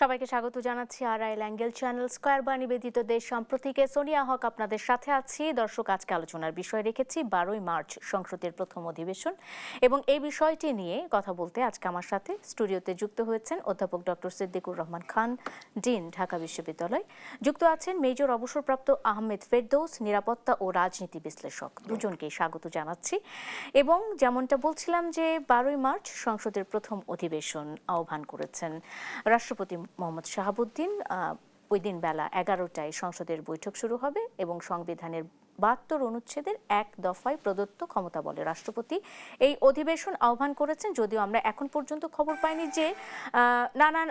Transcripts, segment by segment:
সবাইকে স্বাগত জানাচ্ছি আরআইএল অ্যাঙ্গেল চ্যানেল স্কয়ার বা নিবেদিত দেশ সাম্প্রতিকে সোনিয়া হক আপনাদের সাথে আছি। দর্শক, আজকে আলোচনার বিষয় রেখেছি 12ই মার্চ সংসদের প্রথম অধিবেশন, এবং এই বিষয়টি নিয়ে কথা বলতে আজকে আমার সাথে স্টুডিওতে যুক্ত হয়েছেন অধ্যাপক ডক্টর সিদ্দিকুর রহমান খান, ডিন, ঢাকা বিশ্ববিদ্যালয়। যুক্ত আছেন মেজর অবসরপ্রাপ্ত আহমেদ ফেরদৌস, নিরাপত্তা ও রাজনীতি বিশ্লেষক। দুজনকেই স্বাগত জানাচ্ছি। এবং যেমনটা বলছিলাম যে 12ই মার্চ সংসদের প্রথম অধিবেশন আহ্বান করেছেন রাষ্ট্রপতি মোহাম্মদ শাহাবুদ্দিন। ওই দিন বেলা 11টায় সংসদের বৈঠক শুরু হবে এবং সংবিধানের 72 অনুচ্ছেদের এক দফায় প্রদত্ত ক্ষমতা বলে রাষ্ট্রপতি এই অধিবেশন আহ্বান করেছেন। যদিও আমরা এখন পর্যন্ত খবর পাইনি যে নানান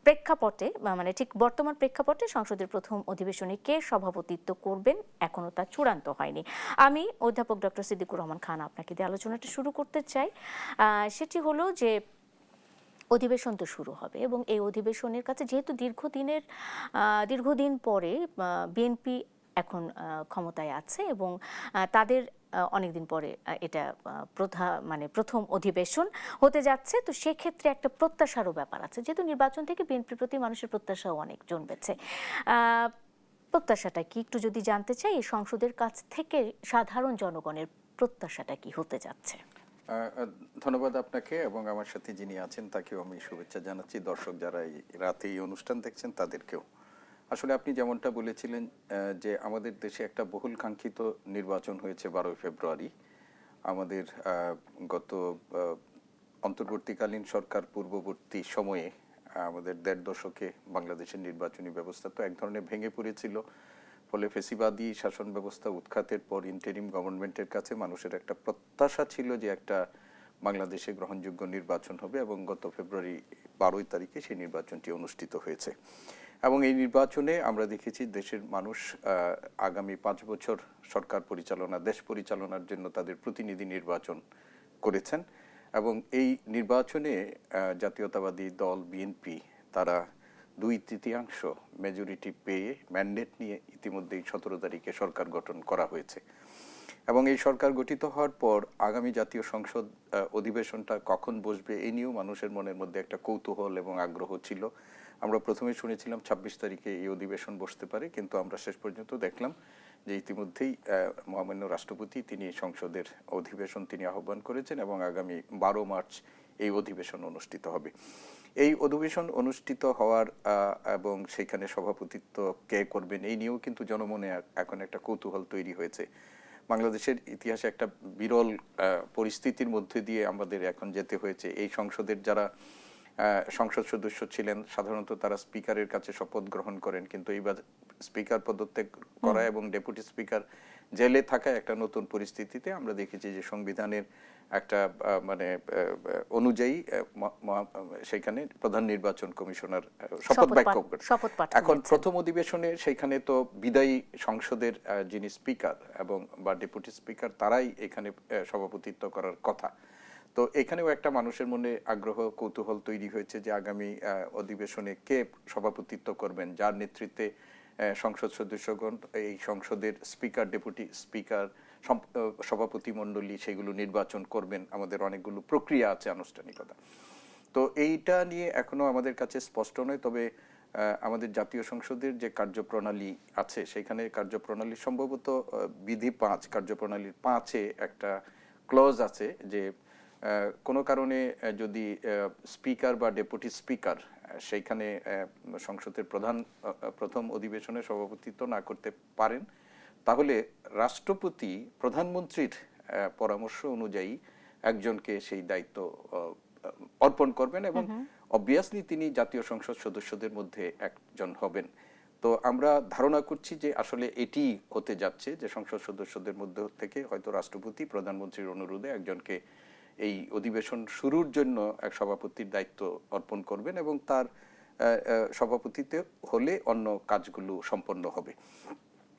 প্রেক্ষাপটে, মানে ঠিক বর্তমান প্রেক্ষাপটে সংসদের প্রথম অধিবেশনে কে সভাপতিত্ব করবেন এখনো তা চূড়ান্ত হয়নি। আমি অধ্যাপক ডক্টর সিদ্দিকুর রহমান খান আপনাকে দিয়ে আলোচনাটা শুরু করতে চাই। সেটি হলো যে অধিবেশন তো শুরু হবে এবং এই অধিবেশনের কাছে যেহেতু দীর্ঘদিন পরে বিএনপি এখন ক্ষমতায় আছে এবং তাদের অনেকদিন পরে এটা প্রথম অধিবেশন হতে যাচ্ছে, তো সেক্ষেত্রে একটা প্রত্যাশারও ব্যাপার আছে। যেহেতু নির্বাচন থেকে বিএনপির প্রতি মানুষের প্রত্যাশাও অনেক জন্মেছে। প্রত্যাশাটা কি একটু যদি জানতে চাই, এই সংসদের কাছ থেকে সাধারণ জনগণের প্রত্যাশাটা কি হতে যাচ্ছে? ধন্যবাদ আপনাকে এবং আমার সাথে যিনি আছেন তাকেও আমি শুভেচ্ছা জানাচ্ছি। দর্শক যারা এই রাতে এই অনুষ্ঠান দেখছেন তাদেরকেও। আসলে আপনি যেমনটা বলেছিলেন যে আমাদের দেশে একটা বহুল কাঙ্ক্ষিত নির্বাচন হয়েছে 12ই ফেব্রুয়ারি। আমাদের গত অন্তর্বর্তীকালীন সরকার পূর্ববর্তী সময়ে আমাদের 1.5 দশকে বাংলাদেশের নির্বাচনী ব্যবস্থা তো এক ধরনের ভেঙে পড়েছিল। ফলে ফেসিবাদী শাসন ব্যবস্থা উৎখাতের পর ইন্টারিম গভর্নমেন্টের কাছে মানুষের একটা প্রত্যাশা ছিল যে একটা বাংলাদেশে গ্রহণযোগ্য নির্বাচন হবে, এবং গত ফেব্রুয়ারি 12 তারিখে সেই নির্বাচনটি অনুষ্ঠিত হয়েছে। এবং এই নির্বাচনে আমরা দেখেছি দেশের মানুষ আগামী 5 বছর সরকার পরিচালনা, দেশ পরিচালনার জন্য তাদের প্রতিনিধি নির্বাচন করেছেন। এবং এই নির্বাচনে জাতীয়তাবাদী দল বিএনপি তারা 2/3 মেজরিটি পেয়ে ম্যান্ডেট নিয়ে ইতিমধ্যেই 17 তারিখে সরকার গঠন করা হয়েছে। এবং এই সরকার গঠিত হওয়ার পর আগামী জাতীয় সংসদ অধিবেশনটা কখন বসবে এই নিয়েও মানুষের মনের মধ্যে একটা কৌতূহল এবং আগ্রহ ছিল। আমরা প্রথমে শুনেছিলাম 26 তারিখে এই অধিবেশন বসতে পারে, কিন্তু আমরা শেষ পর্যন্ত দেখলাম যে ইতিমধ্যেই মহামান্য রাষ্ট্রপতি তিনি সংসদের অধিবেশন তিনি আহ্বান করেছেন এবং আগামী 12 মার্চ এই অধিবেশন অনুষ্ঠিত হবে। এই অধিবেশন অনুষ্ঠিত হওয়ার এবং সেখানে সভাপতিত্ব কে করবেন এই নিয়েও কিন্তু জনমনে এখন একটা কৌতূহল তৈরি হয়েছে। বাংলাদেশের ইতিহাসে একটা বিরল পরিস্থিতির মধ্যে দিয়ে আমাদের এখন যেতে হয়েছে। এই সংসদের যারা সংসদ সদস্য ছিলেন সাধারণত তারা স্পিকারের কাছে শপথ গ্রহণ করেন, কিন্তু এইবার স্পিকার পদত্যাগ করা এবং ডেপুটি স্পিকার জেলে থাকা একটা নতুন পরিস্থিতিতে আমরা দেখেছি যে সংবিধানের একটা অনুযায়ী সেখানে প্রধান নির্বাচন কমিশনার শপথ বাক্য এখন প্রথম অধিবেশনে সেখানে তো বিদায়ী সংসদের যিনি স্পিকার এবং বা ডেপুটি স্পিকার তারাই এখানে সভাপতিত্ব করার কথা। তো এখানেও একটা মানুষের মনে আগ্রহ কৌতূহল তৈরি হয়েছে যে আগামী অধিবেশনে কে সভাপতিত্ব করবেন, যার নেতৃত্বে সংসদ সদস্যগণ এই সংসদের স্পিকার, ডেপুটি স্পিকার, সভাপতি মণ্ডলী সেগুলো নির্বাচন করবেন। আমাদের অনেকগুলো প্রক্রিয়া আছে, আনুষ্ঠানিকতা। তো এইটা নিয়ে এখনো আমাদের কাছে স্পষ্ট নয়। তবে আমাদের জাতীয় সংসদের যে কার্যপ্রণালী আছে সেখানে কার্যপ্রণালী সম্ভবত বিধি 5 কার্যপ্রণালীর 5-এ একটা ক্লজ আছে যে কোনো কারণে যদি স্পিকার বা ডেপুটি স্পিকার সেইখানে সংসদের প্রথম অধিবেশনে সভাপতিত্ব না করতে পারেন, তাহলে রাষ্ট্রপতি প্রধানমন্ত্রীর পরামর্শ অনুযায়ী একজনকে সেই দায়িত্ব অর্পণ করবেন এবং অবভিয়াসলি তিনি জাতীয় সংসদ সদস্যদের মধ্যে একজন হবেন। তো আমরা ধারণা করছি যে আসলে এটি হতে যাচ্ছে যে সংসদ সদস্যদের মধ্যে থেকে হয়তো রাষ্ট্রপতি প্রধানমন্ত্রীর অনুরোধে একজনকে এই অধিবেশন শুরুর জন্য এক সভাপতির দায়িত্ব অর্পণ করবেন এবং তার সভাপতিতে হলে অন্য কাজগুলো সম্পন্ন হবে।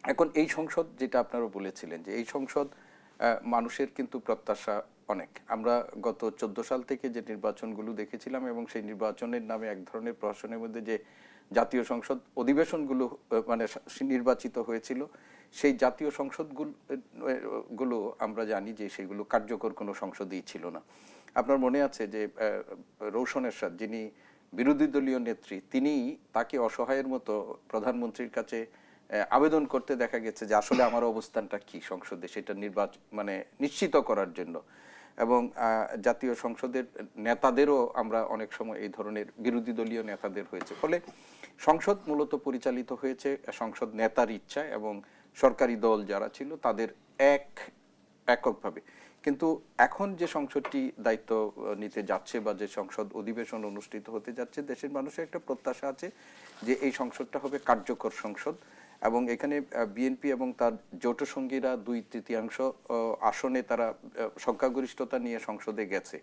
এখন এই সংসদ যেটা আপনারা বলেছিলেন যে এই সংসদ মানুষের কিন্তু প্রত্যাশা অনেক। আমরা গত 14 সাল থেকে যে নির্বাচনগুলো দেখেছিলাম এবং সেই নির্বাচনের নামে এক ধরনের প্রশাসনের মধ্যে যে জাতীয় সংসদ অধিবেশনগুলো নির্বাচিত হয়েছিল, সেই জাতীয় সংসদগুলো আমরা জানি যে সেগুলো কার্যকর কোনো সংসদই ছিল না। আপনার মনে আছে যে রৌশন এরশাদ যিনি বিরোধী দলীয় নেত্রী, তিনি তাকে অসহায়ের মতো প্রধানমন্ত্রীর কাছে আবেদন করতে দেখা গেছে যে আসলে আমার অবস্থানটা কি সংসদে, সেটা নির্বাচন মানে নিশ্চিত করার জন্য। এবং জাতীয় সংসদের নেতাদেরও আমরা অনেক সময় এই ধরনের বিরোধী দলীয় নেতাদের হয়েছে। ফলে সংসদ মূলত পরিচালিত হয়েছে সংসদ নেতার ইচ্ছায় এবং সরকারি দল যারা ছিল তাদের এককভাবে। কিন্তু এখন যে সংসদটি দায়িত্ব নিতে যাচ্ছে বা যে সংসদ অধিবেশন অনুষ্ঠিত হতে যাচ্ছে, দেশের মানুষের একটা প্রত্যাশা আছে যে এই সংসদটা হবে কার্যকর সংসদ এবং এখানে বিএনপি এবং তার জোট সঙ্গীরা 2/3 আসনে তারা সংখ্যাগরিষ্ঠতা নিয়ে সংসদে গেছে।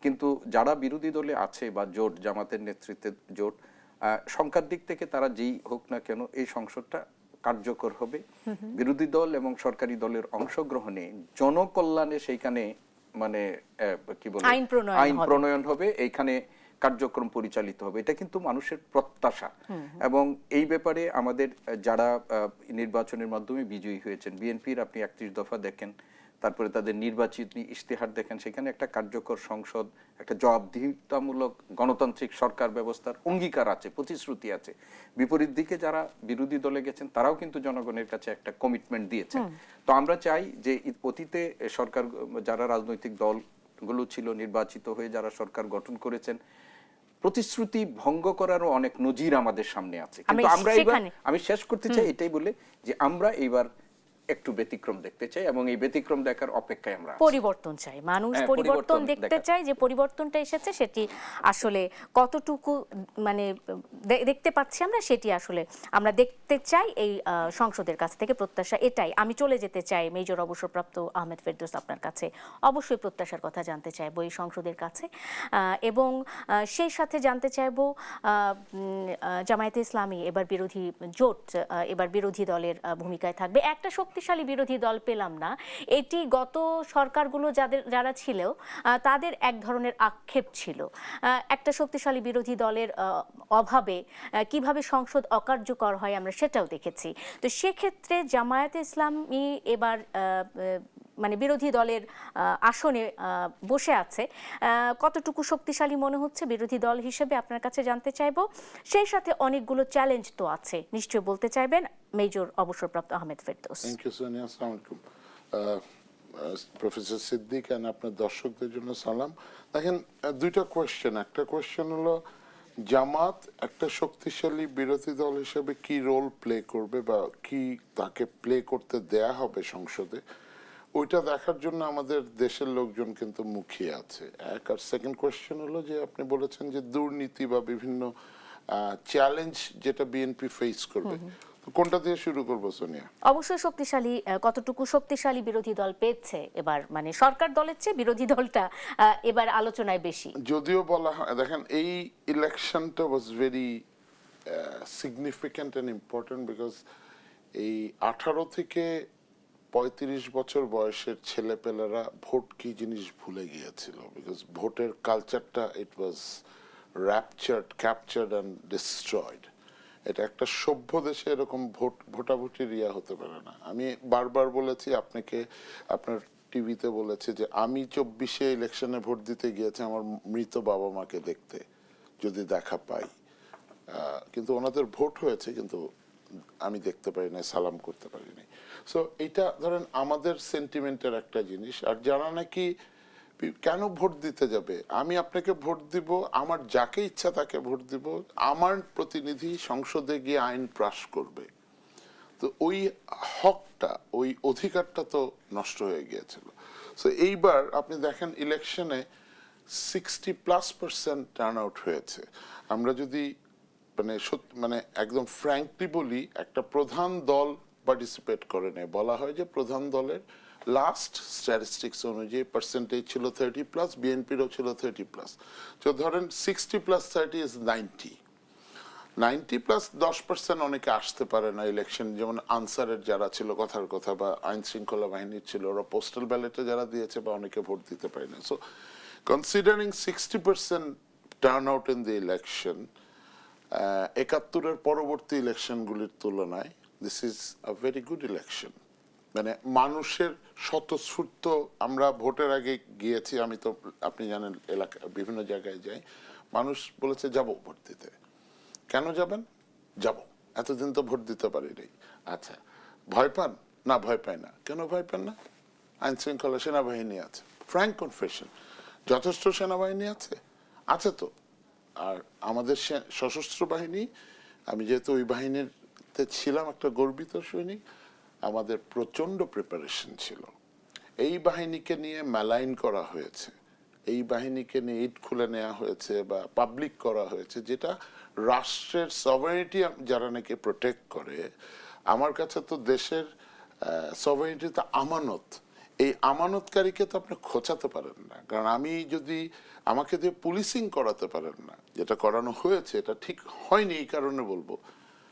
কিন্তু যারা বিরোধী দলে আছে বা জোট, জামাতের নেতৃত্বে জোট, সংখ্যার দিক থেকে তারা যেই হোক না কেন এই সংসদটা কার্যকর হবে। বিরোধী দল এবং সরকারি দলের অংশগ্রহণে জনকল্যাণে সেইখানে মানে কি বলে আইন প্রণয়ন হবে, এইখানে কার্যক্রম পরিচালিত হবে। এটা কিন্তু মানুষের প্রত্যাশা। এবং এই ব্যাপারে আমাদের যারা নির্বাচনের মাধ্যমে বিজয়ী হয়েছেন, বিএনপির আপনি 31 দফা দেখেন, তারপরে তাদের নির্বাচিত ইশতেহার দেখেন, সেখানে একটা কার্যকর সংসদ, একটা জবাবদিহিতামূলক গণতান্ত্রিক সরকার ব্যবস্থার অঙ্গীকার আছে, প্রতিশ্রুতি আছে। বিপরীত দিকে যারা বিরোধী দলে গেছেন তারাও কিন্তু জনগণের কাছে একটা কমিটমেন্ট দিয়েছেন। তো আমরা চাই যে অতীতে সরকার, যারা রাজনৈতিক দলগুলো ছিল নির্বাচিত হয়ে যারা সরকার গঠন করেছেন, প্রতিশ্রুতি ভঙ্গ করারও অনেক নজির আমাদের সামনে আছে। কিন্তু আমরা এবার, আমি শেষ করতে চাই এটাই বলে যে আমরা এইবার একটু ব্যতিক্রম দেখতে চাই এবং এই ব্যতিক্রম দেখার অপেক্ষায় আমরা পরিবর্তন চাই। মানুষ পরিবর্তন দেখতে চায়, যে পরিবর্তনটা এসেছে সেটি আসলে কতটুকু মানে দেখতে পাচ্ছি আমরা, সেটি আসলে আমরা দেখতে চাই। এই সংসদের কাছ থেকে প্রত্যাশা এটাই। আমি চলে যেতে চাই মেজর অবসরপ্রাপ্ত আহমেদ ফেরদৌস আপনার কাছে, অবশ্যই প্রত্যাশার কথা জানতে চাইবো এই সংসদের কাছে, এবং সেই সাথে জানতে চাইবো জামায়াতে ইসলামী এবার বিরোধী জোট, এবার বিরোধী দলের ভূমিকায় থাকবে। একটা শক্তিশালী বিরোধী দল পেলাম না, এটি গত সরকারগুলো যারা ছিল তাদের এক ধরনের আক্ষেপ ছিল। একটা শক্তিশালী বিরোধী দলের অভাবে কিভাবে সংসদ অকার্যকর হয় আমরা সেটাও দেখেছি। তো সেক্ষেত্রে জামায়াতে ইসলামী এবার মানে বিরোধী দলের আসনে বসে আছে, কতটুকু শক্তিশালী মনে হচ্ছে বিরোধী দল হিসেবে আপনার কাছে জানতে চাইবো। সেই সাথে অনেকগুলো চ্যালেঞ্জ তো আছে, নিশ্চয়ই বলতে চাইবেন মেজর অবসরপ্রাপ্ত আহমেদ ফেরদৌস। থ্যাংক ইউ সোনিয়া, আসসালামু আলাইকুম প্রফেসর সিদ্দিক এন্ড আপনার দর্শকদের জন্য সালাম। দেখেন, দুইটা কোয়েশ্চেন। একটা কোয়েশ্চেন হলো জামাত একটা শক্তিশালী বিরোধী দল হিসেবে কি রোল প্লে করবে বা কি তাকে প্লে করতে দেয়া হবে সংসদে, ওইটা দেখার জন্য আমাদের দেশের লোকজন কিন্তু মুখিয়ে আছে এক। আর সেকেন্ড কোয়েশ্চেন হলো যে আপনি বলেছেন যে দুর্নীতি বা বিভিন্ন চ্যালেঞ্জ যেটা বিএনপি ফেস করবে, কোনটা দিয়ে শুরু করবো সোনিয়া? অবশ্যই শক্তিশালী, কতটুকু শক্তিশালী বিরোধী দল পেয়েছে এবার, মানে সরকার দলের চেয়ে বিরোধী দলটা এবার আলোচনায় বেশি। যদিও বলা হয়, দেখেন এই ইলেকশনটা was very significant and important because এই 18 থেকে 35 বছর বয়সের ছেলেপেলেরা ভোট কি জিনিস ভুলে গিয়েছিল। বিকজ ভোটের কালচারটা ইট ওয়াজ র্যাপচার্ড, ক্যাপচার্ড অ্যান্ড ডিস্ট্রয়েড। এটা একটা সভ্য দেশে এরকম ভোটাভুটির ইয়া হতে পারে না। আমি বারবার বলেছি আপনাকে, আপনার টিভিতে বলেছে যে আমি 24-এ ইলেকশনে ভোট দিতে গিয়েছি আমার মৃত বাবা মাকে দেখতে, যদি দেখা পাই। কিন্তু ওনাদের ভোট হয়েছে, কিন্তু আমি দেখতে পারি না, সালাম করতে পারিনি। সো এটা ধরেন আমাদের সেন্টিমেন্টের একটা জিনিস। আর যারা নাকি কেন ভোট দিতে যাবে, আমি আপনাকে ভোট দিব, আমার যাকে ইচ্ছা তাকে ভোট দিব, আমার প্রতিনিধি সংসদে গিয়ে আইন পাস করবে, তো ওই হকটা, ওই অধিকারটা তো নষ্ট হয়ে গিয়েছিল। সো এইবার আপনি দেখেন ইলেকশনে 60+% টার্ন আউট হয়েছে। আমরা যদি মানে একদম ফ্র্যাঙ্কলি বলি, একটা প্রধান দল পার্টিসিপেট করে নেয়। বলা হয় যে প্রধান দলের লাস্ট স্ট্যাটিস্টিক্স অনুযায়ী পার্সেন্টেজ ছিল 30+, বিএনপিরও ছিল 30+। তো ধরেন 60+30 ইজ 90। 90+10% অনেকে আসতে পারে না ইলেকশন, যেমন আনসারের যারা ছিল কথার কথা, বা আইন শৃঙ্খলা বাহিনীর ছিল, ওরা পোস্টাল ব্যালটে যারা দিয়েছে, বা অনেকে ভোট দিতে পারে না। So considering 60% turn out in the election, 71-এর পরবর্তী ইলেকশনগুলির তুলনায় this is a very good election. মানে মানুষের স্বতঃস্ফূর্ত, আমরা ভোটের আগে গিয়েছি, আমি তো আপনি জানেন এলাকা বিভিন্ন জায়গায় যাই, মানুষ বলেছে যাব ভোট দিতে। কেন যাবেন? যাব, এতদিন তো ভোট দিতে পারিনি। আচ্ছা, ভয় পান? না, ভয় পায় না। কেন ভয় পান না? আইন শৃঙ্খলা, সেনাবাহিনী আছে। ফ্র্যাঙ্ক কনফেশন, যথেষ্ট সেনাবাহিনী আছে, আছে তো। আর আমাদের সশস্ত্র বাহিনী, আমি যেহেতু ওই বাহিনীতে ছিলাম একটা গর্বিত সৈনিক, আমাদের প্রচন্ড প্রিপারেশন ছিল। এই বাহিনীকে নিয়ে মেলাইন করা হয়েছে, এই বাহিনীকে নিয়ে ইট খুলে নেওয়া হয়েছে বা পাবলিক করা হয়েছে, যেটা রাষ্ট্রের সভারেনিটি যারা নাকি প্রোটেক্ট করে। আমার কাছে তো দেশের সভারেনিটি তো আমানত, এই আমানতকারীকে তো আপনি খোঁচাতে পারেন না। কারণ আমি যদি, আমাকে দিয়ে পুলিশিং করাতে পারেন না, যেটা করানো হয়েছে এটা ঠিক হয়নি। এই কারণে বলবো,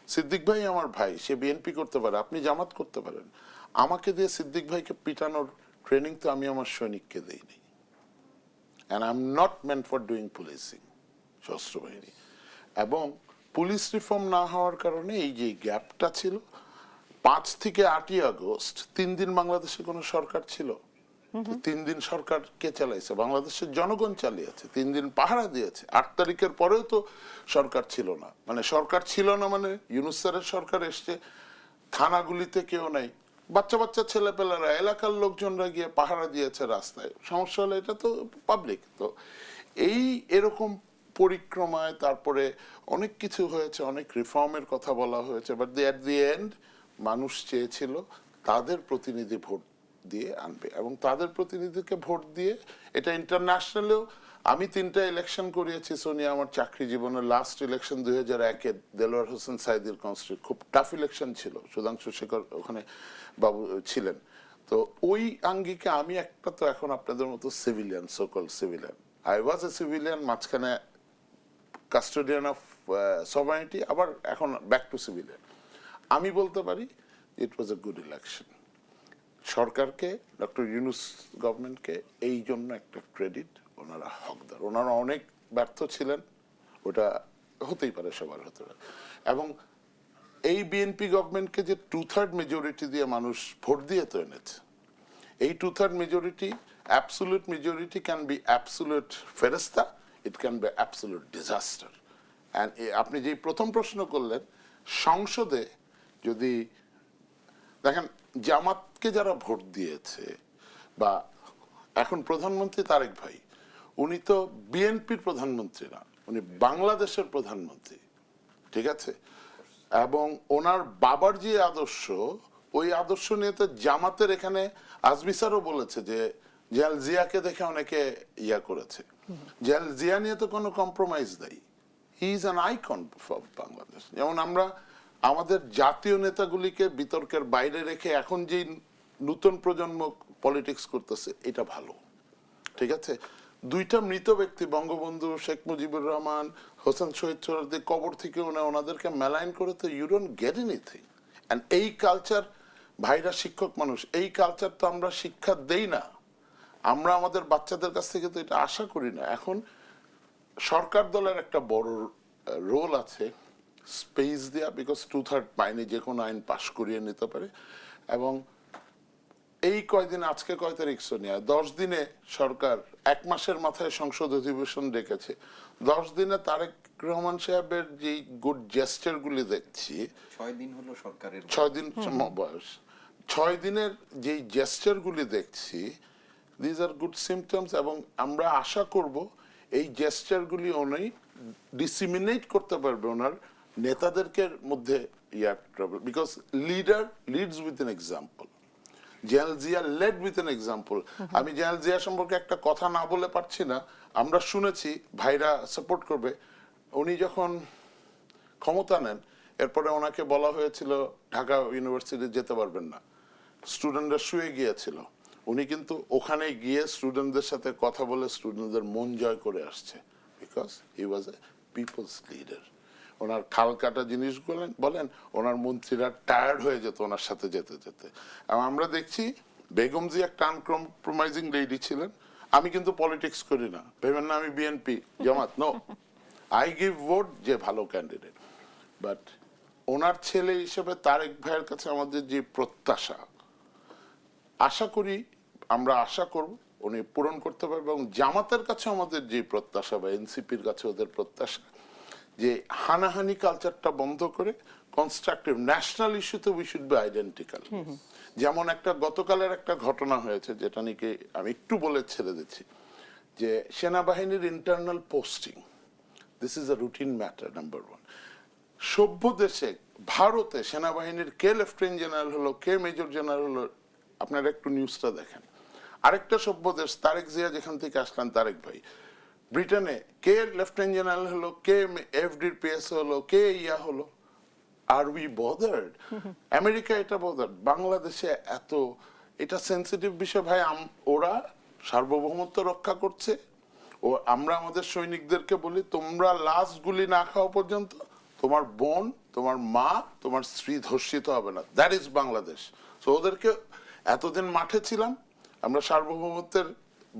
সিদ্দিক ভাই আমার ভাই, সে বিএনপি করতে পারে, আপনি জামাত করতে পারেন, আমাকে দিয়ে সিদ্দিক ভাইকে পিটানোর ট্রেনিং তো আমি আমার সৈনিককে দেইনি। And I am not meant for doing policing, সশস্ত্র বাহিনী। এবং পুলিশ রিফর্ম না হওয়ার কারণে এই যে গ্যাপটা ছিল, 5 থেকে 8ই আগস্ট 3 দিন বাংলাদেশে কোনো সরকার ছিল? 3 দিন সরকার কে চালাইছে? বাংলাদেশের জনগণ চালিয়েছে, 3 দিন পাহারা দিয়েছে। 8 তারিখের পরেও তো সরকার ছিল না। মানে সরকার ছিল না মানে ইউনূস স্যারের সরকার এসছে, থানাগুলিতে কেউ নাই, বাচ্চা বাচ্চা ছেলেপেলেরা, এলাকার লোকজনরা গিয়ে পাহারা দিয়েছে রাস্তায়। সমস্যা হলো এটা তো পাবলিক। তো এই এরকম পরিক্রমায় তারপরে অনেক কিছু হয়েছে, অনেক রিফর্মের কথা বলা হয়েছে, বাট এট দি এন্ড মানুষ চেয়েছিল তাদের প্রতিনিধি ভোট দিয়ে আনবে, এবং তাদের প্রতিনিধিকে ভোট দিয়ে, এটা ইন্টারন্যাশনালেও, আমি 3টা ইলেকশন করিয়েছি সোনিয়া আমার চাকরি জীবনের। লাস্ট ইলেকশন 2001-এ দেলোয়ার হোসেন সাইদির কনস্টিটিউশন, খুব টাফ ইলেকশন ছিল, সুধাংশু শেখর ওখানে বাবু ছিলেন। তো ওই আঙ্গিকে আমি একটা, তো এখন আপনাদের মতো civilian, সোকল civilian, I was A civilian, মাঝখানে কাস্টোডিয়ান অফ সভারেনিটি, আবার এখন ব্যাক টু সিভিলিয়ান। আমি বলতে পারি ইট ওয়াজ এ গুড ইলেকশন। সরকারকে, ডক্টর ইউনূস গভর্নমেন্টকে এই জন্য একটা ক্রেডিট, ওনারা হকদার। ওনারা অনেক ব্যর্থ ছিলেন, ওটা হতেই পারে, সবার হতে পারে। এবং এই বিএনপি গভর্নমেন্টকে যে 2/3 মেজরিটি দিয়ে মানুষ ভোট দিয়ে তো এনেছে, এই 2/3 majority, absolute majority can be absolute ফেরেস্তা, it can be absolute disaster. And আপনি যে প্রথম প্রশ্ন করলেন, সংসদে যদি দেখেন, জামাতকে যারা ভোট দিয়েছে, বা এখন প্রধানমন্ত্রী তারেক ভাই, উনি তো বিএনপির প্রধানমন্ত্রী না, উনি বাংলাদেশের প্রধানমন্ত্রী, ঠিক আছে? এবং ওনার বাবার যে আদর্শ, ওই আদর্শ নিয়ে তো জামাতের এখানে আজমি স্যারও বলেছে যে জাল জিয়াকে দেখে অনেকে ইয়া করেছে। জাল জিয়া নিয়ে তো কোনো কম্প্রোমাইজ নেই, he is an icon for Bangladesh. যেমন আমরা আমাদের জাতীয় নেতাগুলিকে বিতর্কের বাইরে রেখে এখন যে নতুন প্রজন্ম পলিটিক্স করতেছে, এটা ভালো, ঠিক আছে? 2টা মৃত ব্যক্তি, বঙ্গবন্ধু শেখ মুজিবুর রহমান, হোসেন শহীদ সোহরাওয়ার্দী, কবর থেকে ওনাদেরকে মেলাইন করে, তো you don't get anything. And এই কালচার, ভাইরা শিক্ষক মানুষ, এই কালচার তো আমরা শিক্ষা দেই না, আমরা আমাদের বাচ্চাদের কাছ থেকে তো এটা আশা করি না। এখন সরকার দলের একটা বড় রোল আছে স্পেস দেয়া, বিকজ 2/3 পায়নি, যে কোনো আইন পাশ করিয়ে নিতে পারে। এবং এই কয়দিন, আজকে কয় তারিখ সোনিয়া, 10 দিনে সরকার 1 মাসের মাথায় সংসদ অধিবেশন ডেকেছে। 10 দিনে তারেক রহমান সাহেবের যে গুড জেস্টার গুলি দেখছি, 6 দিন হলো সরকারের, 6 দিন বয়স, 6 দিনের যে জেস্টার গুলি দেখছি, দিজ আর গুড সিমটমস। এবং আমরা আশা করব এই জেস্টার গুলি উনি ডিসিমিনেট করতে পারবে ওনার নেতাদেরকে মধ্যে, because leader leads with an example. General Zia led with an example. আমি জেনারেল জিয়া সম্পর্কে একটা কথা না বলে পারছি না, আমরা শুনেছি, ভাইরা সাপোর্ট করবে, উনি যখন ক্ষমতা নেন, এরপরে ওনাকে বলা হয়েছিল ঢাকা ইউনিভার্সিটি যেতে পারবেন না, স্টুডেন্টরা শুয়ে গিয়েছিল, উনি কিন্তু ওখানে গিয়ে স্টুডেন্টদের সাথে কথা বলে স্টুডেন্টদের মন জয় করে আসছে, because he was a people's leader. ওনার খাল কাটা জিনিস বলেন, ওনার মন্ত্রীরা টায়ার্ড হয়ে যেত ওনার সাথে যেতে যেতে। এবং আমরা দেখছি বেগম জি একটা আনকম্প্রোমাইজিং লেডি ছিলেন। আমি কিন্তু পলিটিক্স করি না, ভেবেন না আমি BNP Jamaat, no, I give vote যে ভালো ক্যান্ডিডেট। বাট ওনার ছেলে হিসেবে তারেক ভাইয়ের কাছে আমাদের যে প্রত্যাশা, আশা করি, আমরা আশা করব উনি পূরণ করতে পারবে। এবং জামাতের কাছে আমাদের যে প্রত্যাশা বা এনসিপির কাছে ওদের প্রত্যাশা, যে হানাহানি কালচারটা বন্ধ করে কনস্ট্রাকটিভ ন্যাশনাল ইস্যুতে উই শুড বি আইডেন্টিক্যাল। যেমন একটা গতকালের একটা ঘটনা হয়েছে, যেটা নাকি আমি একটু বলে ছেড়ে দিচ্ছি, যে সেনাবাহিনীর internal posting, this is a routine matter number one. সভ্য দেশে ভারতে সেনাবাহিনীর কে লেফটেন্যান্ট জেনারেল হলো, কে মেজর জেনারেল হলো, আপনারা একটু নিউজটা দেখেন। আরেকটা সভ্য দেশ, তারেক জিয়া যেখান থেকে আসলেন, তারেক ভাই, ব্রিটেনে কে লেফটেন্যান্ট জেনারেল হলো, কে এফডির পিএস হলো, কে ইয়া হলো। আর উই বদার্ড? আমেরিকা এটা বদার্ড, বাংলাদেশে এত এটা সেন্সিটিভ বিষয় ভাই। ওরা সার্বভৌমত্ব রক্ষা করছে, ও আমরা আমাদের সৈনিকদেরকে বলি, তোমরা লাস্ট গুলি না খাওয়া পর্যন্ত তোমার বোন, তোমার মা, তোমার স্ত্রী ধর্ষিত হবে না। That is Bangladesh. তো ওদেরকে এতদিন মাঠে ছিলাম আমরা সার্বভৌমত্বের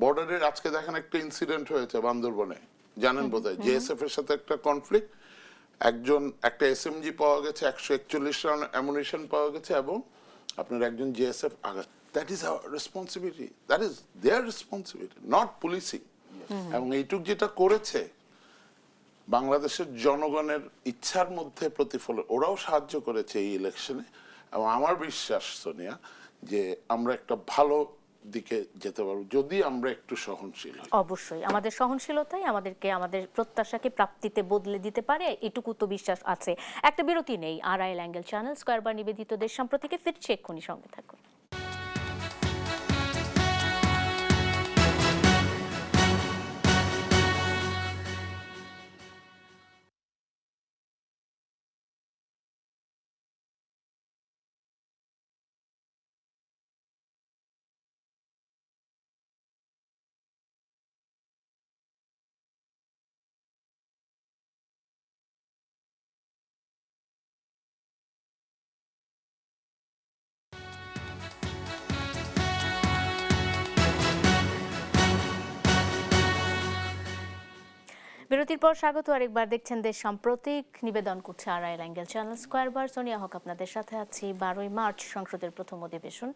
বর্ডারের। আজকে দেখেন একটা ইনসিডেন্ট হয়েছে বান্দরবনে, জানেন বোধহয়, জেএসএফ এর সাথে একটা কনফ্লিক্ট। একটা এসএমজি পাওয়া গেছে, 141 রাউন্ড অ্যামুনিশন পাওয়া গেছে, এবং আপনার একজন জেএসএফ আঘাত। That is our responsibility, that is there responsibility, not policing. এবং এইটুক যেটা করেছে বাংলাদেশের জনগণের ইচ্ছার মধ্যে প্রতিফলন, ওরাও সাহায্য করেছে এই ইলেকশনে। এবং আমার বিশ্বাস সোনিয়া, যে আমরা একটা ভালো দিকে যেতে পারবো যদি আমরা একটু সহনশীল হই। অবশ্যই আমাদের সহনশীলতাই আমাদেরকে আমাদের প্রত্যাশাকে প্রাপ্তিতে বদলে দিতে পারে, এটুকু তো বিশ্বাস আছে। একটা বিরতি নেই, আড়াইল অ্যাঙ্গেল চ্যানেল স্কয়ার বার নিবেদিত দেশ সাম্প্রতিকে ফিরছে, এক্ষুনি সঙ্গে থাকুন। বিরতির পর স্বাগত আরেকবার। দেখছেন দেশ সাম্প্রতিক, নিবেদন করছে আড়াইল অ্যাঙ্গেল চ্যানেল স্কয়ার বার। সোনিয়া হক আপনাদের সাথে আছি। 12ই মার্চ সংসদের প্রথম অধিবেশন,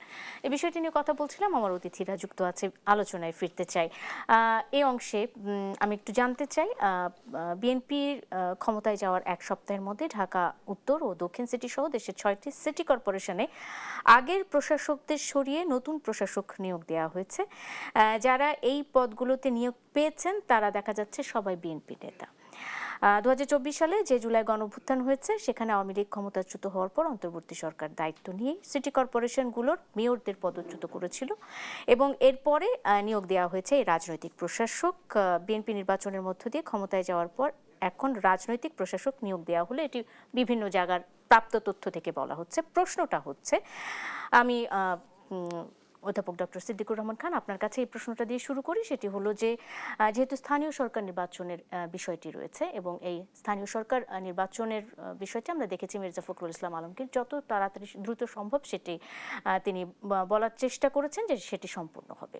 এই বিষয়টি নিয়ে কথা বলছিলাম। আমার অতিথিরা যুক্ত আছে, আলোচনায় ফিরতে চাই। এই অংশে আমি একটু জানতে চাই, বিএনপির ক্ষমতায় যাওয়ার এক সপ্তাহের মধ্যে ঢাকা উত্তর ও দক্ষিণ সিটি সহ দেশের 6টি সিটি কর্পোরেশনে আগের প্রশাসকদের সরিয়ে নতুন প্রশাসক নিয়োগ দেওয়া হয়েছে। যারা এই পদগুলোতে নিয়োগ পেয়েছেন তারা দেখা যাচ্ছে সবাই বিএনপি নেতা। 2024 সালে যে জুলাই গণঅভ্যুত্থান হয়েছে, সেখানে আওয়ামী লীগ ক্ষমতাচ্যুত হওয়ার পর অন্তর্বর্তী সরকার দায়িত্ব নিয়ে সিটি কর্পোরেশনগুলোর মেয়রদের পদচ্যুত করেছিল, এবং এরপরে নিয়োগ দেওয়া হয়েছে এই রাজনৈতিক প্রশাসক। বিএনপি নির্বাচনের মধ্য দিয়ে ক্ষমতায় যাওয়ার পর এখন রাজনৈতিক প্রশাসক নিয়োগ দেওয়া হলো, এটি বিভিন্ন জায়গার প্রাপ্ত তথ্য থেকে বলা হচ্ছে। প্রশ্নটা হচ্ছে, আমি অধ্যাপক ডক্টর সিদ্দিকুর রহমান খান, আপনার কাছে এই প্রশ্নটা দিয়ে শুরু করি। সেটি হলো যে, যেহেতু স্থানীয় সরকার নির্বাচনের বিষয়টি রয়েছে, এবং এই স্থানীয় সরকার নির্বাচনের বিষয়টি আমরা দেখেছি মির্জা ফখরুল ইসলাম আলমগীর যত তাড়াতাড়ি দ্রুত সম্ভব সেটি তিনি বলার চেষ্টা করেছেন যে সেটি সম্পূর্ণ হবে।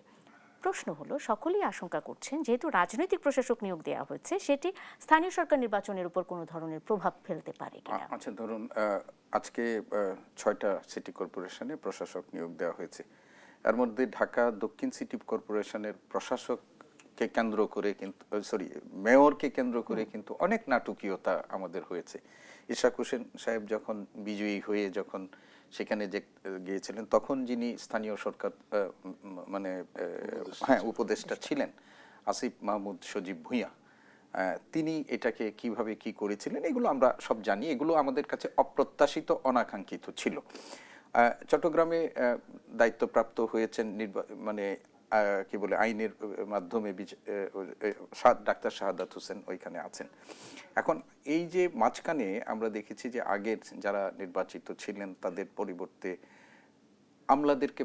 প্রশ্ন হলো, সকলেই আশঙ্কা করছেন যেহেতু রাজনৈতিক প্রশাসক নিয়োগ দেওয়া হয়েছে, সেটি স্থানীয় সরকার নির্বাচনের উপর কোনো ধরনের প্রভাব ফেলতে পারে কিনা। আচ্ছা, ধরুন আজকে 6টা সিটি কর্পোরেশনে প্রশাসক নিয়োগ দেওয়া হয়েছে। এর মধ্যে ঢাকা দক্ষিণ সিটি কর্পোরেশনের প্রশাসককে কেন্দ্র করে কিন্তু মেয়রকে কেন্দ্র করে কিন্তু অনেক নাটকীয়তা আমাদের হয়েছে। ইশাক হোসেন সাহেব যখন বিজয়ী হয়ে যখন সেখানে গিয়েছিলেন, তখন যিনি স্থানীয় সরকার উপদেষ্টা ছিলেন, আসিফ মাহমুদ সজীব ভুঁইয়া, তিনি এটাকে কিভাবে কি করেছিলেন এগুলো আমরা সব জানি। এগুলো আমাদের কাছে অপ্রত্যাশিত, অনাকাঙ্ক্ষিত ছিল। চট্টগ্রামে দায়িত্বপ্রাপ্ত হয়েছেন আইনের মাধ্যমে ডাক্তার শাহাদাত হোসেন ওইখানে আছেন। এখন এই যে মাঝখানে আমরা দেখেছি যে আগের যারা নির্বাচিত ছিলেন তাদের পরিবর্তে আমলাদেরকে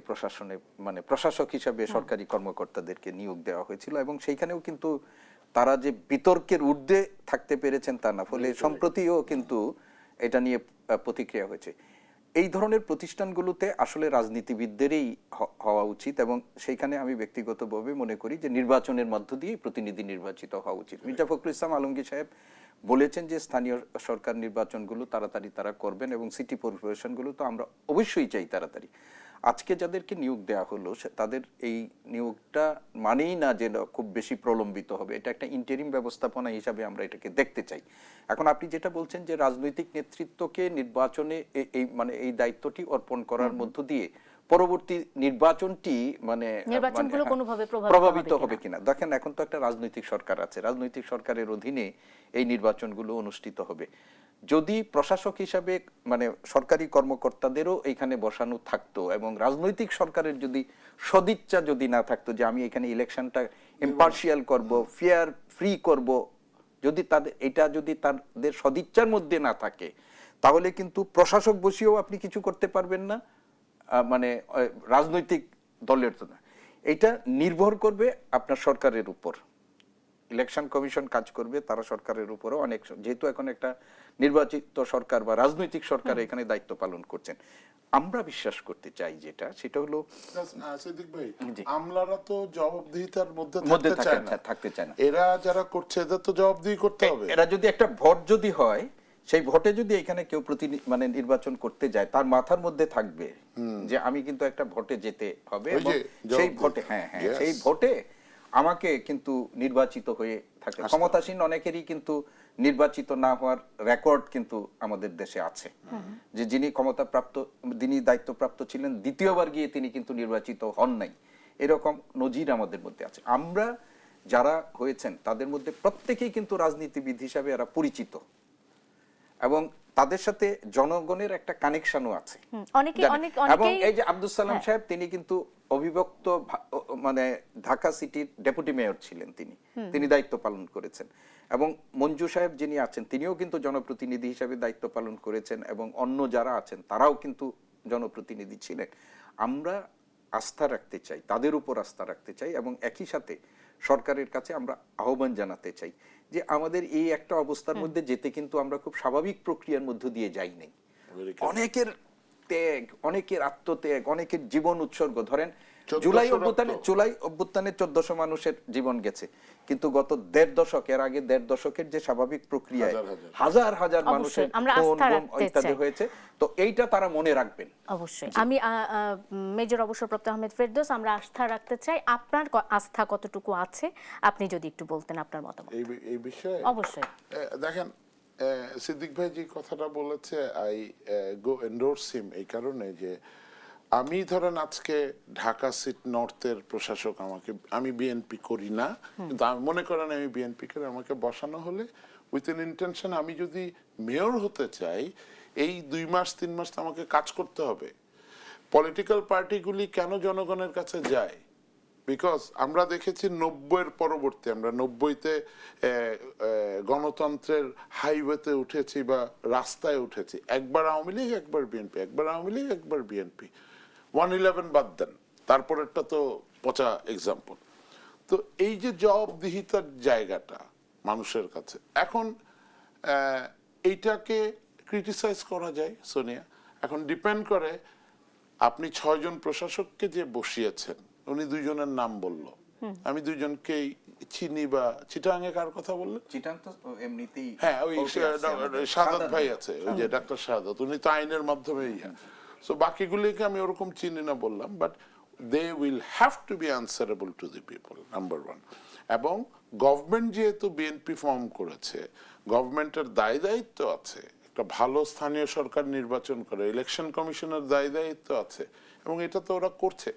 প্রশাসক হিসাবে সরকারি কর্মকর্তাদেরকে নিয়োগ দেওয়া হয়েছিল, এবং সেইখানেও কিন্তু তারা যে বিতর্কের ঊর্ধ্বে থাকতে পেরেছেন তা না, ফলে সম্প্রতিও কিন্তু এটা নিয়ে প্রতিক্রিয়া হয়েছে। এই ধরনের প্রতিষ্ঠানগুলোতে আসলে রাজনীতিবিদদেরই হওয়া উচিত, এবং সেইখানে আমি ব্যক্তিগতভাবে মনে করি যে নির্বাচনের মধ্য দিয়ে প্রতিনিধি নির্বাচিত হওয়া উচিত। মির্জা ফখরুল ইসলাম আলমগীর সাহেব বলেছেন যে স্থানীয় সরকার নির্বাচনগুলো তাড়াতাড়ি তারা করবেন, এবং সিটি কর্পোরেশনগুলো তো আমরা অবশ্যই চাই তাড়াতাড়ি। আজকে যাদেরকে নিয়োগ দেওয়া হলো তাদের এই নিয়োগটা মানেই না যে খুব বেশি প্রলম্বিত হবে, এটা একটা ইন্টারিম ব্যবস্থাপনা হিসাবে আমরা এটাকে দেখতে চাই। এখন আপনি যেটা বলছেন যে রাজনৈতিক নেতৃত্বকে নির্বাচনে এই মানে এই দায়িত্বটি অর্পণ করার মধ্য দিয়ে পরবর্তী নির্বাচনটি মানে নির্বাচনগুলো কোনোভাবে প্রভাবিত হবে কিনা। দেখেন এখন তো একটা রাজনৈতিক সরকার আছে, রাজনৈতিক সরকারের অধীনে এই নির্বাচনগুলো অনুষ্ঠিত হবে। যদি প্রশাসক হিসাবে মানে সরকারি কর্মকর্তাদেরও এখানে বসানো থাকতো এবং রাজনৈতিক সরকারের যদি সদিচ্ছা যদি না থাকতো যে আমি এখানে ইলেকশনটা ইম্পার্শিয়াল করব, ফেয়ার ফ্রি করব, যদি তাদের সদিচ্ছার মধ্যে না থাকে তাহলে কিন্তু প্রশাসক বসিয়েও আপনি কিছু করতে পারবেন না, মানে রাজনৈতিক দলের জন্য। এটা নির্ভর করবে আপনার সরকারের উপর। ইলেকশন কমিশন কাজ করবে, তারা সরকারের উপরও অনেক, যেহেতু এখন একটা নির্বাচিত সরকার বা রাজনৈতিক সরকার এখানে দায়িত্ব পালন করছেন। আমরা বিশ্বাস করতে চাই সেটা হলো সিদ্দিক ভাই, জি। আমলারা তো জবাবদিহিতার মধ্যে থাকতে চায় না। এরা যারা করছে এদের তো জবাবদিহি করতে হবে। এরা যদি একটা ভোট যদি হয়, সেই ভোটে যদি এখানে কেউ মানে নির্বাচন করতে যায়, তার মাথার মধ্যে থাকবে যে আমি কিন্তু একটা ভোটে যেতে হবে এবং সেই ভোটে সেই ভোটে আমাকে কিন্তু নির্বাচিত হয়ে থাকে। ক্ষমতাসীন অনেকেরই কিন্তু নির্বাচিত না হওয়ার রেকর্ড কিন্তু আমাদের দেশে আছে, যে যিনি ক্ষমতাপ্রাপ্ত, যিনি দায়িত্বপ্রাপ্ত ছিলেন, দ্বিতীয়বার গিয়ে তিনি কিন্তু নির্বাচিত হন নাই, এরকম নজির আমাদের মধ্যে আছে। আমরা যারা হয়েছেন তাদের মধ্যে প্রত্যেকেই কিন্তু রাজনীতিবিদ হিসাবে এরা পরিচিত এবং তাদের সাথে জনগণের একটা কানেকশনও আছে। এবং এই যে আব্দুল সালাম সাহেব, তিনি কিন্তু অবিভক্ত মানে ঢাকা সিটির ডেপুটি মেয়র ছিলেন, তিনি দায়িত্ব পালন করেছেন। এবং মঞ্জু সাহেব যিনি আছেন, তিনিও কিন্তু জনপ্রতিনিধি হিসাবে দায়িত্ব পালন করেছেন এবং অন্য যারা আছেন তারাও কিন্তু জনপ্রতিনিধি ছিলেন। আমরা আস্থা রাখতে চাই, তাদের উপর আস্থা রাখতে চাই এবং একই সাথে সরকারের কাছে আমরা আহ্বান জানাতে চাই যে আমাদের এই একটা অবস্থার মধ্যে যেতে কিন্তু আমরা খুব স্বাভাবিক প্রক্রিয়ার মধ্য দিয়ে যাই নাই। অনেকের ত্যাগ, অনেকের আত্মত্যাগ, অনেকের জীবন উৎসর্গ, ধরেন জুলাই অভ্যুত্থানে 1400 মানুষের জীবন গেছে, কিন্তু গত 1.5 দশক, এর আগে 1.5 দশকের যে স্বাভাবিক প্রক্রিয়ায় হাজার হাজার মানুষের ইত্যাদি হয়েছে, তো এইটা তারা মনে রাখবেন অবশ্যই। আমি মেজর অবসরপ্রাপ্ত আহমেদ ফেরদৌস, আমরা আস্থা রাখতে চাই। আপনার আস্থা কতটুকু আছে আপনি যদি একটু বলতেন আপনার মতামত এই বিষয়ে। অবশ্যই। দেখেন সিদ্দিক ভাই যে কথাটা বলেছে, আই গো এন্ডোর্স হিম এই কারণে যে আমি ধরেন আজকে ঢাকা সিটি নর্থের প্রশাসক, আমি বিএনপি করি না, কিন্তু আমি মনে করেন আমি বিএনপি করে আমাকে বসানো হলে উইথ এন ইন্টেনশন আমি যদি মেয়র হতে চাই, এই 2 মাস 3 মাস তো আমাকে কাজ করতে হবে। পলিটিক্যাল পার্টিগুলি কেন জনগণের কাছে যায়? বিকজ আমরা দেখেছি 90-এর পরবর্তী, আমরা 90-তে গণতন্ত্রের হাইওয়েতে উঠেছি বা রাস্তায় উঠেছি, একবার আওয়ামী লীগ, একবার বিএনপি, একবার আওয়ামী লীগ, একবার বিএনপি, 111 বাদ দেন, তারপরেরটা তো পচা এক্সাম্পল। তো এই যে জবাবদিহিতার জায়গাটা মানুষের কাছে, এখন এইটাকে ক্রিটিসাইজ করা যায় সোনিয়া, এখন ডিপেন্ড করে আপনি 6 জন প্রশাসককে যে বসিয়েছেন, উনি 2 জনের নাম বলল, আমি 2 জনকেই চিনি। বা চিটাঙে কার কথা বললেন? চিটাং তো এমনিতেই, হ্যাঁ, ওই শাহাদাত ভাই আছে, ওই যে ডাক্তার শাহাদাত, উনি তো আইনের মাধ্যমে সো বাকিগুলিকে আমি ওরকম চিনি না বললাম, but they will have to be answerable to the people, number 1। এবং গভর্নমেন্ট যেহেতু বিএনপি ফর্ম করেছে, গভর্নমেন্টের দায় দায়িত্ব আছে একটা ভালো স্থানীয় সরকার নির্বাচন করে, ইলেকশন কমিশনের দায় দায়িত্ব আছে, এবং এটা তো ওরা করছে।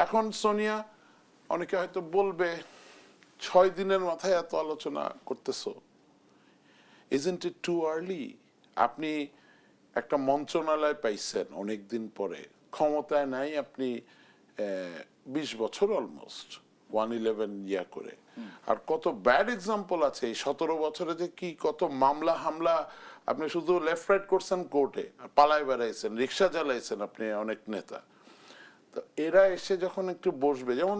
এখন সোনিয়া, অনেকে হয়তো বলবে 6 দিনের মাথায় এত আলোচনা করতেছো, ইজন্ট ইট টু আর্লি? আপনি একটা মন্ত্রণালয় পাইছেন অনেকদিন পরে, ক্ষমতায় নাই আপনি 20 বছর অলমোস্ট, 111 করে। আর কত ব্যাড এক্সাম্পল আছে এই 17 বছরে, যে কি কত মামলা হামলা, আপনি শুধু লেফট রাইট করছেন কোর্টে, পালায় বেড়াইছেন, রিক্সা চালাইছেন আপনি অনেক নেতা। তো এরা এসে যখন একটু বসবে, যেমন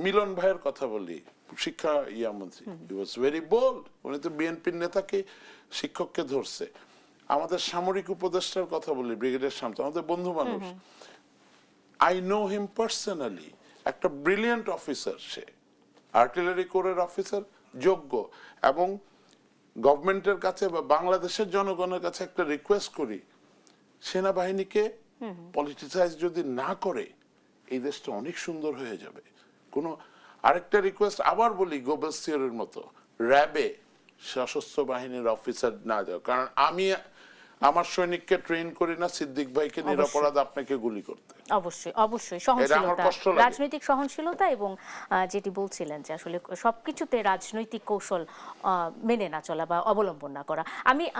মিলন ভাইয়ের কথা বলি, শিক্ষা মন্ত্রী, হি ওয়াজ ভেরি বোল্ড, উনি তো বিএনপির নেতাকে, শিক্ষককে ধরছে। আমাদের সামরিক উপদেষ্টার কথা বলি, ব্রিগেডিয়ার শান্ত, আমাদের বন্ধু মানুষ, আই নো হিম পার্সোনালি, একটা ব্রিলিয়ান্ট অফিসার, সে আর্টিলারি কোরের অফিসার, যোগ্য। এবং গভর্নমেন্টের কাছে বা বাংলাদেশের জনগণের কাছে একটা রিকোয়েস্ট করি, সেনাবাহিনীকে পলিটিসাইজ যদি না করে এই দেশটা অনেক সুন্দর হয়ে যাবে। কোনো আরেকটা রিকোয়েস্ট আবার বলি, গোবেলসিয়রের মতো র্যাবে সশস্ত্র বাহিনীর অফিসার না যাও, কারণ আমি আমার সৈনিককে ট্রেন করি না সিদ্দিক ভাইকে নিরপরাধ আপনাকে গুলি করতে। অবশ্যই অবশ্যই এটা আমার সহনশীলতা, কষ্ট লাগে। রাজনৈতিক সহনশীলতা এবং যেটি বলছিলেন যে আসলে সবকিছুতে রাজনৈতিক কৌশল মেনে না চলা বা অবলম্বন না করা।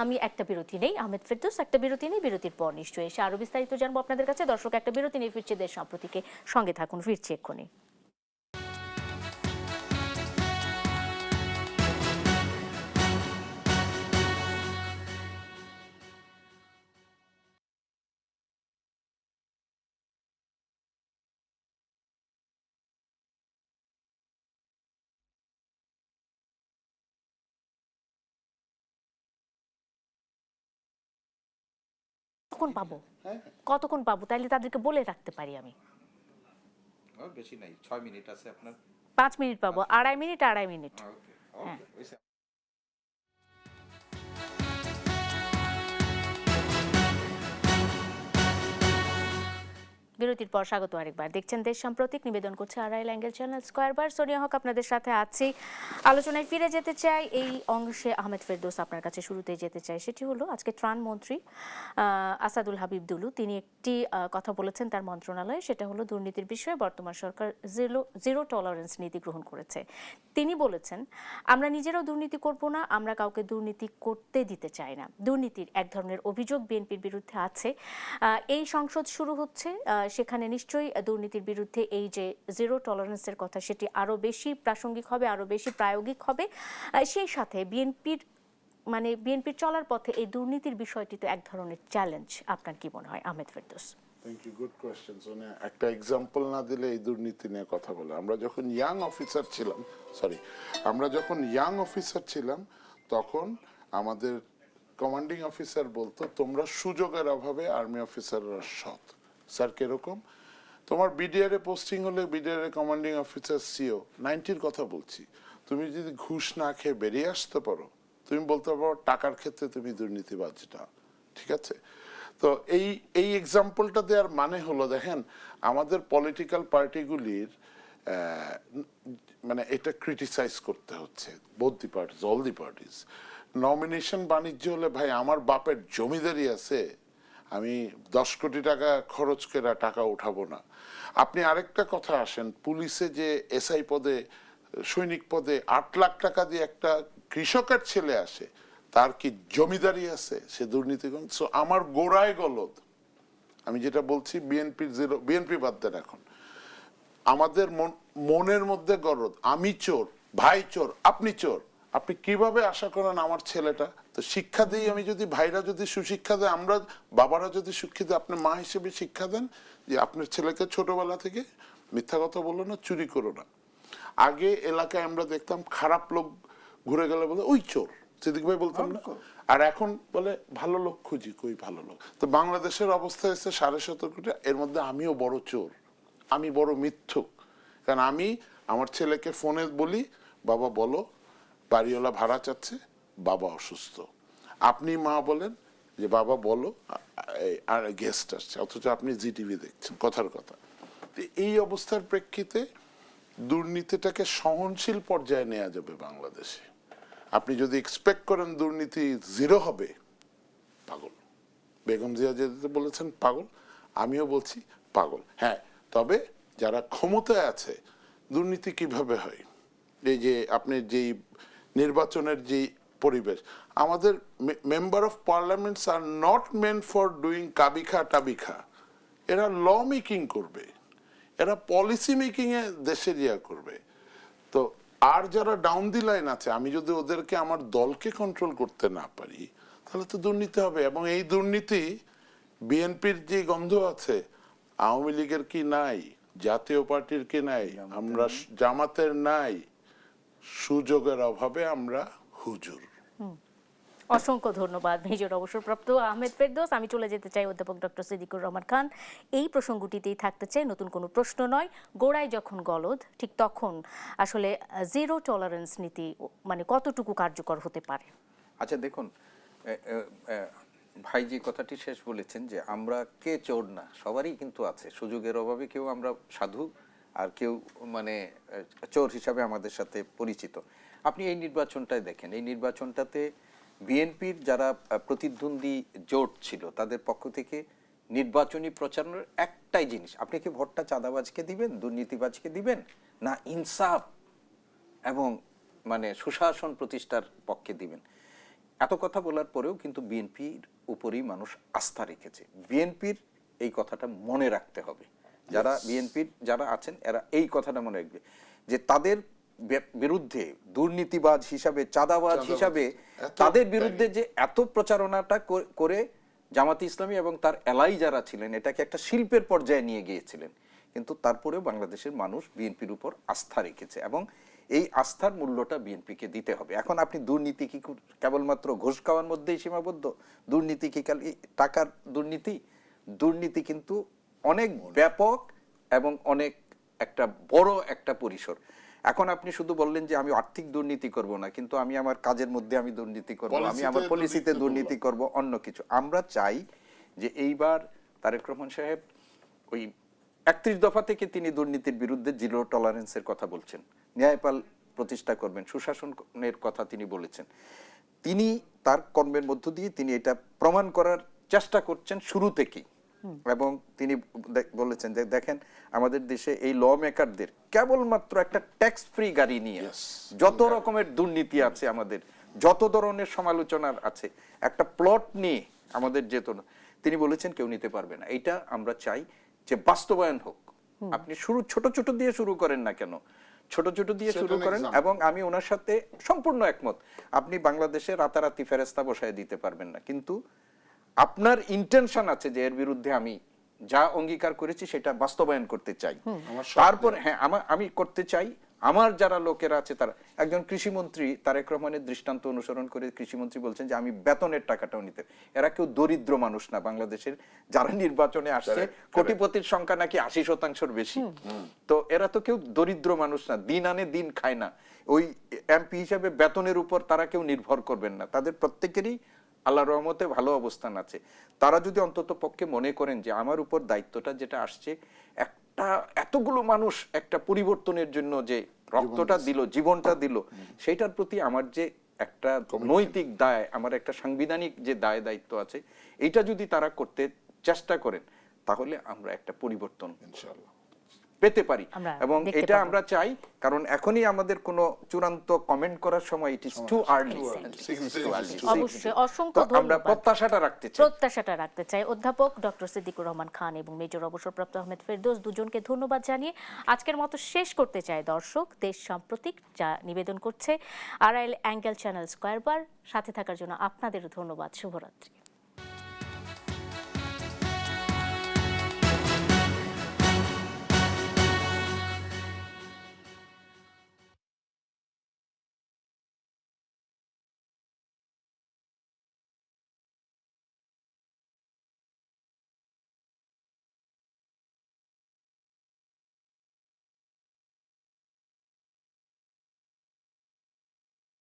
আমি একটা বিরতি নেই, আহমেদ ফেরদৌস, একটা বিরতি নেই, বিরতির পর নিশ্চয়ই এসে আরো বিস্তারিত জানবো আপনাদের কাছে। দর্শক, একটা বিরতি নিয়ে ফিরছে দেশ সাম্প্রতিকে, সঙ্গে থাকুন, ফিরছি এক্ষুনি। কতক্ষণ পাবো, কতক্ষণ পাবো, তাইলে তাদেরকে বলে রাখতে পারি আমি। বেশি নাই, 6 মিনিট আছে আপনার। 5 মিনিট পাবো, 2.5 মিনিট, 2.5 মিনিট। হ্যাঁ। বিরতির পর স্বাগত আরেকবার। দেখছেন দেশ সাম্প্রতিক, নিবেদন করছে আড়াইল অ্যাঙ্গেল চ্যানেল স্কয়ারবার। সোনিয়া হক আপনাদের সাথে আছি। আলোচনায় ফিরে যেতে চাই এই অংশে। আহমেদ ফেরদৌস, আপনার কাছে শুরুতেই যেতে চাই, সেটি হলো আজকে ত্রাণ মন্ত্রী আসাদুল হাবিব দুলু তিনি একটি কথা বলেছেন তার মন্ত্রণালয়ে, সেটা হলো দুর্নীতির বিষয়ে বর্তমান সরকার জিরো টলারেন্স নীতি গ্রহণ করেছে। তিনি বলেছেন, আমরা নিজেরাও দুর্নীতি করব না, আমরা কাউকে দুর্নীতি করতে দিতে চাই না। দুর্নীতির এক ধরনের অভিযোগ বিএনপির বিরুদ্ধে আছে। এই সংসদ শুরু হচ্ছে, সেখানে নিশ্চয়ই দুর্নীতির বিরুদ্ধে এই যে জিরো টলারেন্সের কথা, সেটি আরো বেশি প্রাসঙ্গিক হবে, আরো বেশি প্রায়োগিক হবে। সেই সাথে বিএনপির চলার পথে এই দুর্নীতির বিষয়টি তো এক ধরনের চ্যালেঞ্জ। আপনার কি মনে হয় Ahmed Ferdous? Thank you, good question Sonia. একটা এক্সাম্পল না দিলে এই দুর্নীতি নিয়ে কথা বলে। আমরা যখন ইয়াং অফিসার ছিলাম তখন আমাদের কমান্ডিং অফিসার বলতো, তোমরা সুযোগের অভাবে আর্মি অফিসাররা সৎ। স্যার কিরকম? তোমার বিডিআর এ পোস্টিং হলে বিডিআর এ কমান্ডিং অফিসার সিও 90-র কথা বলছি, তুমি যদি ঘুষ না খেয়ে বেরিয়ে আসতে পারো, তুমি বলতে পারো টাকার ক্ষেত্রে তুমি দুর্নীতিবাজ না। ঠিক আছে? তো এই এক্সাম্পলটা দেওয়ার মানে হলো, দেখেন আমাদের পলিটিক্যাল পার্টিগুলির মানে এটা ক্রিটিসাইজ করতে হচ্ছে, both the parties, all the parties. Nomination বাণিজ্য হলে ভাই আমার বাপের জমিদারি আছে, আমি 10 কোটি টাকা খরচ করে টাকা উঠাবো না। আপনি আরেকটা কথা আসেন, পুলিশে যে এসআই পদে, সৈনিক পদে 8 লাখ টাকা দিয়ে একটা কৃষকের ছেলে আসে, তার কি জমিদারি আছে? সে দুর্নীতি। সো আমার গোড়ায় গলদ, আমি যেটা বলছি, বিএনপি বাদ দেন, এখন আমাদের মনের মধ্যে গলদ, আমি চোর, ভাই চোর, আপনি চোর। আপনি কিভাবে আশা করেন আমার ছেলেটা? তো শিক্ষা দিই আমি, যদি ভাইরা যদি সুশিক্ষা দেয়, আমরা বাবারা যদি শিক্ষিত, আপনি মা হিসেবে শিক্ষা দেন যে আপনার ছেলেকে ছোটবেলা থেকে মিথ্যা কথা বলো না, চুরি করো না। আগে এলাকায় আমরা দেখতাম খারাপ লোক ঘুরে গেলে বলে ওই চোর, সিদ্দিক ভাই বলতাম না? আর এখন বলে ভালো লোক খুঁজি, কই ভালো লোক? তো বাংলাদেশের অবস্থা হচ্ছে 17.5 কোটি, এর মধ্যে আমিও বড় চোর, আমি বড় মিথ্যুক। কারণ আমি আমার ছেলেকে ফোনে বলি, বাবা বলো বাড়িওয়ালা ভাড়া চাচ্ছে, বাবা অসুস্থ। আপনি মা বলেন যে বাবা বলো আর গেস্ট আসছে, অথচ আপনি জিটিভি দেখছেন, কথার কথা। এই অবস্থার প্রেক্ষিতে দুর্নীতিটাকে সহনশীল পর্যায়ে নেওয়া যাবে বাংলাদেশে। আপনি যদি এক্সপেক্ট করেন দুর্নীতি জিরো হবে, পাগল। বেগম জিয়া যেতে বলেছেন পাগল, আমিও বলছি পাগল। হ্যাঁ, তবে যারা ক্ষমতায় আছে, দুর্নীতি কিভাবে হয়? এই যে আপনি যেই নির্বাচনের যে পরিবেশ, আমাদের member of parliaments are not meant for doing কাবিখা টাবিখা। এরা ল মেকিং করবে, এরা পলিসি মেকিং এ দেশের ইয়া করবে। তো আর যারা ডাউন দি লাইন আছে, আমি যদি ওদেরকে আমার দলকে কন্ট্রোল করতে না পারি, তাহলে তো দুর্নীতি হবে। এবং এই দুর্নীতি বিএনপির যে গন্ধ আছে, আওয়ামী লীগের কি নাই, জাতীয় পার্টির কি নাই, আমরা জামাতের নাই, সুযোগের অভাবে আমরা হুজুর। অসংখ্য ধন্যবাদ মেজর অবসরপ্রাপ্ত আহমেদ ফেরদৌস। আমি চলে যেতে চাই অধ্যাপক ডক্টর সিদ্দিকুর রহমান খান। এই প্রসঙ্গটিতেই থাকতে চাই, নতুন কোনো প্রশ্ন নয়। গোড়ায় যখন গলদ, ঠিক তখন আসলে জিরো টলারেন্স নীতি মানে কতটুকু কার্যকর হতে পারে? আচ্ছা দেখুন, ভাই যে কথাটি শেষ বলেছেন যে আমরা কে চোর না, সবারই কিন্তু আছে, সুযোগের অভাবে কেউ আমরা সাধু আর কেউ মানে চোর হিসাবে আমাদের সাথে পরিচিত। আপনি এই নির্বাচনটায় দেখেন, এই নির্বাচনটাতে বিএনপির যারা প্রতিদ্বন্দ্বী জোট ছিল তাদের পক্ষ থেকে নির্বাচনী প্রচারণার একটাই জিনিস, আপনি কি ভোটটা চাঁদাবাজকে দিবেন, দুর্নীতিবাজকে দিবেন, না ইনসাফ এবং মানে সুশাসন প্রতিষ্ঠার পক্ষে দিবেন। এত কথা বলার পরেও কিন্তু বিএনপির উপরেই মানুষ আস্থা রেখেছে। বিএনপির এই কথাটা মনে রাখতে হবে, যারা বিএনপির যারা আছেন এরা এই কথাটা মনে রাখবে যে তাদের বিরুদ্ধে দুর্নীতিবাজ হিসাবে, চাঁদাবাজ হিসাবে তাদের বিরুদ্ধে যে এত প্রচারণাটা করে জামাতে ইসলামী এবং তার এলাই যারা ছিলেন এটাকে একটা শিল্পের পর্যায়ে নিয়ে গিয়েছিলেন। কিন্তু তারপরেও বাংলাদেশের মানুষ বিএনপির উপর আস্থা রেখেছে এবং এই আস্থার মূল্যটা বিএনপিকে দিতে হবে। এখন আপনি দুর্নীতি কি কেবলমাত্র ঘুষ খাওয়ার মধ্যেই সীমাবদ্ধ? দুর্নীতি কি টাকার দুর্নীতি? দুর্নীতি কিন্তু অনেক ব্যাপক এবং অনেক একটা বড় একটা পরিসর। এখন আপনি শুধু বললেন যে আমি আর্থিক দুর্নীতি করব না, কিন্তু আমি আমার কাজের মধ্যে আমি দুর্নীতি করব, আমি আমার পলিসিতে দুর্নীতি করব, অন্য কিছু। আমরা চাই যে এইবার তারেক রহমান সাহেব ওই 31 দফা থেকে তিনি দুর্নীতির বিরুদ্ধে জিরো টলারেন্সের কথা বলছেন, ন্যায়পাল প্রতিষ্ঠা করবেন, সুশাসনের কথা তিনি বলেছেন। তিনি তার কর্মের মধ্য দিয়ে তিনি এটা প্রমাণ করার চেষ্টা করছেন শুরু থেকেই। এবং তিনি বলেছেন যে দেখেন আমাদের দেশে এই ল মেকারদের কেবলমাত্র একটা ট্যাক্স ফ্রি গাড়ি নিয়ে যত রকমের দুর্নীতি আছে, আমাদের যত ধরনের সমালোচনার আছে, একটা প্লট নিয়ে আমাদের যেত না, তিনি বলেছেন কেউ নিতে পারবে না। এটা আমরা চাই যে বাস্তবায়ন হোক। আপনি ছোট ছোট দিয়ে শুরু করেন না কেন, ছোট ছোট দিয়ে শুরু করেন। এবং আমি ওনার সাথে সম্পূর্ণ একমত, আপনি বাংলাদেশে রাতারাতি ফেরেস্তা বসায় দিতে পারবেন না, কিন্তু আপনার ইন্টেনশন আছে যে এর বিরুদ্ধে আমি যা অঙ্গীকার করেছি সেটা বাস্তবায়ন করতে চাই। তারপর হ্যাঁ আমি করতে চাই। আমার যারা লোকেরা আছে তারা, একজন কৃষিমন্ত্রী তারেক রহমানের দৃষ্টান্ত অনুসরণ করে কৃষিমন্ত্রী বলছেন যে আমি বেতনের টাকাটাও নিতে, এরা কেউ দরিদ্র মানুষ না। বাংলাদেশের যারা নির্বাচনে আসছে কোটিপতির সংখ্যা নাকি 80% বেশি, তো এরা তো কেউ দরিদ্র মানুষ না, দিন আনে দিন খায় না। ওই এমপি হিসেবে বেতনের উপর তারা কেউ নির্ভর করবেন না, তাদের প্রত্যেকেরই আল্লাহর রহমতে ভালো অবস্থান আছে। তারা যদি অন্তত পক্ষে মনে করেন যে আমার উপর দায়িত্বটা যেটা আসছে, একটা এতগুলো মানুষ একটা পরিবর্তনের জন্য যে রক্তটা দিল, জীবনটা দিল, সেইটার প্রতি আমার যে একটা নৈতিক দায়, আমার একটা সাংবিধানিক যে দায় দায়িত্ব আছে, এইটা যদি তারা করতে চেষ্টা করেন তাহলে আমরা একটা পরিবর্তন ইনশাআল্লাহ পেতে পারি। এবং এটা আমরা চাই, কারণ এখনই আমাদের কোনো চূড়ান্ত কমেন্ট করার সময় ইট ইজ টু আর্লি। অবশ্যই অসংখ্য ধন্যবাদ। আমরা প্রত্যাশাটা রাখতে চাই অধ্যাপক ডক্টর সিদ্দিকুর রহমান খান এবং মেজর অবসরপ্রাপ্ত আহমেদ ফেরদৌস, দুজনকে ধন্যবাদ জানিয়ে আজকের মতো শেষ করতে চাই। দর্শক, দেশ সাম্প্রতিক যা নিবেদন করছে আড়াইল অ্যাঙ্গেল চ্যানেল স্কয়ার বার, সাথে থাকার জন্য আপনাদেরও ধন্যবাদ। শুভরাত্রি।